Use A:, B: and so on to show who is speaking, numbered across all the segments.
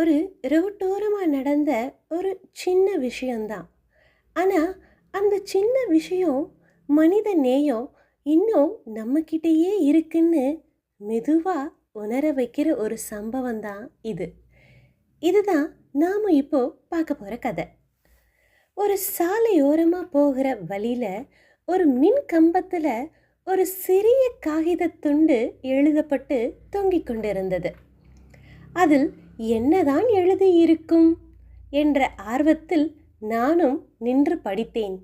A: ஒரு ரோட்டோரமாக நடந்த ஒரு சின்ன விஷயந்தான். ஆனால் அந்த சின்ன விஷயம் மனித நேயம் இன்னும் நம்மக்கிட்டேயே இருக்குன்னு மெதுவாக உணர வைக்கிற ஒரு சம்பவம் தான் இது. இதுதான் நாம் இப்போ பார்க்க போகிற கதை. ஒரு சாலையோரமாக போகிற வழியில் ஒரு மின் கம்பத்தில் ஒரு சிறிய காகித துண்டு எழுதப்பட்டு தொங்கிக் கொண்டிருந்தது. அதில் என்னதான் எழுதியிருக்கும் என்ற ஆர்வத்தில் நானும் நின்று படித்தேன்.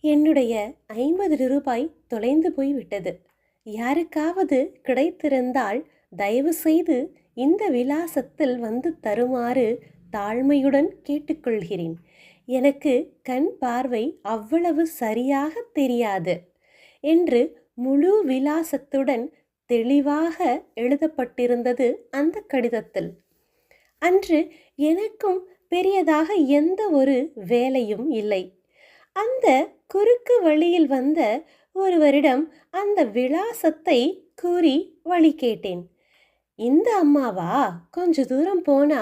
A: என்னுடைய 50 ரூபாய் தொலைந்து போய்விட்டது. யாருக்காவது கிடைத்திருந்தால் தயவு செய்து இந்த விலாசத்தில் வந்து தருமாறு தாழ்மையுடன் கேட்டுக்கொள்கிறேன். எனக்கு கண் பார்வை அவ்வளவு சரியாக தெரியாது என்று முழு விலாசத்துடன் தெளிவாக எழுதப்பட்டிருந்தது அந்த கடிதத்தில். அன்று எனக்கும் பெரியதாக எந்த ஒரு வேலையும் இல்லை. அந்த குறுக்கு வழியில் வந்த ஒருவரிடம் அந்த விலாசத்தை கூறி வழி கேட்டேன். இந்த அம்மாவா? கொஞ்ச தூரம் போனா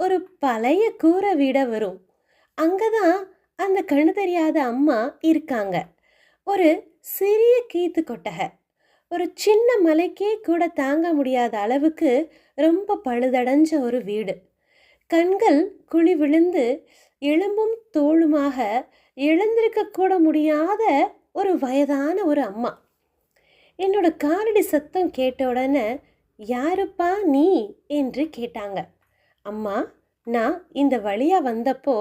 A: ஒரு பழைய கூரை வீட வரும். அங்கதான் அந்த கண்ணு தெரியாத அம்மா இருக்காங்க. ஒரு சிறிய கீத்து கொட்டகை. ஒரு சின்ன மலைக்கே கூட தாங்க முடியாத அளவுக்கு ரொம்ப பழுதடைஞ்ச ஒரு வீடு. கண்கள் குழி விழுந்து எலும்பும் தோளுமாக எழுந்திருக்க கூட முடியாத ஒரு வயதான ஒரு அம்மா. என்னோட காலடி சத்தம் கேட்ட உடனே, யாருப்பா நீ என்று கேட்டாங்க. அம்மா, நான் இந்த வழியாக வந்தப்போ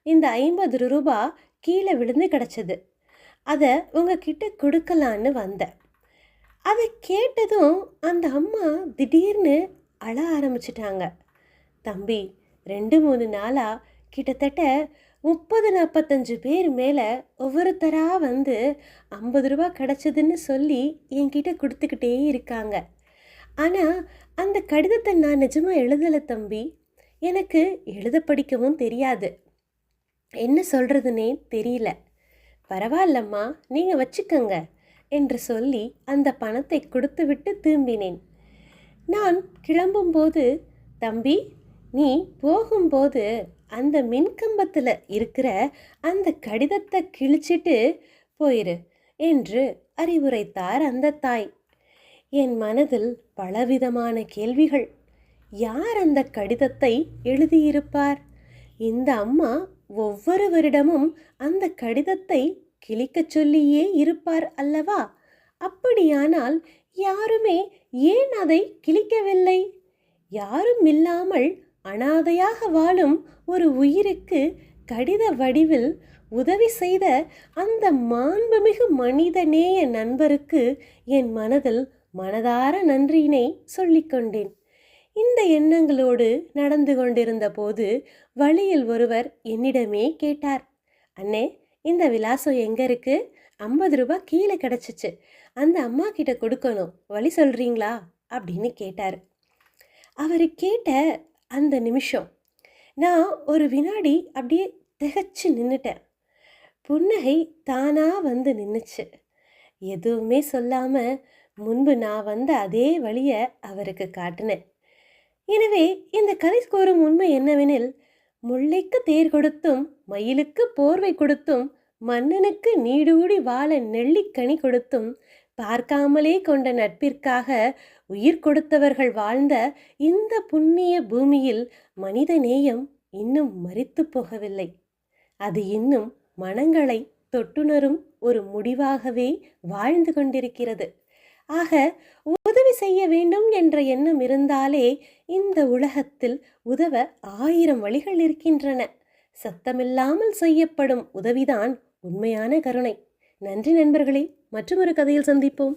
A: இந்த 50 ரூபா கீழே விழுந்து கிடச்சிது. அதை உங்ககிட்ட கொடுக்கலான்னு வந்தேன். அதை கேட்டதும் அந்த அம்மா திடீர்னு அழ ஆரம்பிச்சிட்டாங்க. தம்பி, 2-3 நாளாக கிட்டத்தட்ட 30-45 பேர் மேலே ஒவ்வொருத்தராக வந்து 50 ரூபா கிடச்சிதுன்னு சொல்லி என்கிட்ட கொடுத்துக்கிட்டே இருக்காங்க. ஆனால் அந்த கடிதத்தை நான் நிஜமாக எழுதலை தம்பி. எனக்கு எழுத படிக்கவும் தெரியாது. என்ன சொல்கிறதுனே தெரியல. பரவாயில்லம்மா, நீங்கள் வச்சுக்கோங்க என்று சொல்லி அந்த பணத்தை கொடுத்துவிட்டு திரும்பினேன். நான் கிளம்பும்போது, தம்பி, நீ போகும்போது அந்த மின்கம்பத்தில் இருக்கிற அந்த கடிதத்தை கிழிச்சிட்டு போயிரு என்று அறிவுரைத்தார் அந்த தாய். என் மனதில் பலவிதமான கேள்விகள். யார் அந்த கடிதத்தை எழுதியிருப்பார்? இந்த அம்மா ஒவ்வொருவரிடமும் அந்த கடிதத்தை கிழிக்கச் சொல்லியே இருப்பார் அல்லவா? அப்படியானால் யாருமே ஏன் அதை கிழிக்கவில்லை? யாரும் இல்லாமல் அனாதையாக வாழும் ஒரு உயிருக்கு கடித வடிவில் உதவி செய்த அந்த மாண்புமிகு மனிதநேய நண்பருக்கு என் மனதில் மனதார நன்றியினை சொல்லிக்கொண்டேன். இந்த எண்ணங்களோடு நடந்து கொண்டிருந்த போது வழியில் ஒருவர் என்னிடமே கேட்டார். அண்ணே, இந்த விலாசம் எங்கே இருக்குது? 50 ரூபா கீழே கிடச்சிச்சு. அந்த அம்மா கிட்ட கொடுக்கணும், வழி சொல்கிறீங்களா அப்படின்னு கேட்டார். அவர் கேட்ட அந்த நிமிஷம் நான் ஒரு வினாடி அப்படியே திகைச்சு நின்றுட்டேன். புன்னகை தானாக வந்து நின்றுச்சு. எதுவுமே சொல்லாமல் முன்பு நான் வந்த அதே வழியை அவருக்கு காட்டினேன். எனவே இந்த கதை கூறும் உண்மை என்னவெனில், முல்லைக்கு தேர் கொடுத்தும் மயிலுக்கு போர்வை கொடுத்தும் மன்னனுக்கு நீடூடி வாழ நெல்லிக்கனி கொடுத்தும் பார்க்காமலே கொண்ட நட்பிற்காக உயிர் கொடுத்தவர்கள் வாழ்ந்த இந்த புண்ணிய பூமியில் மனித நேயம் இன்னும் மரித்து போகவில்லை. அது இன்னும் மனங்களை தொட்டுணரும் ஒரு முடிவாகவே வாழ்ந்து கொண்டிருக்கிறது. ஆக உதவி செய்ய வேண்டும் என்ற எண்ணம் இருந்தாலே இந்த உலகத்தில் உதவ 1000 வழிகள் இருக்கின்றன. சத்தமில்லாமல் செய்யப்படும் உதவிதான் உண்மையான கருணை. நன்றி நண்பர்களே. மற்றொரு கதையில் சந்திப்போம்.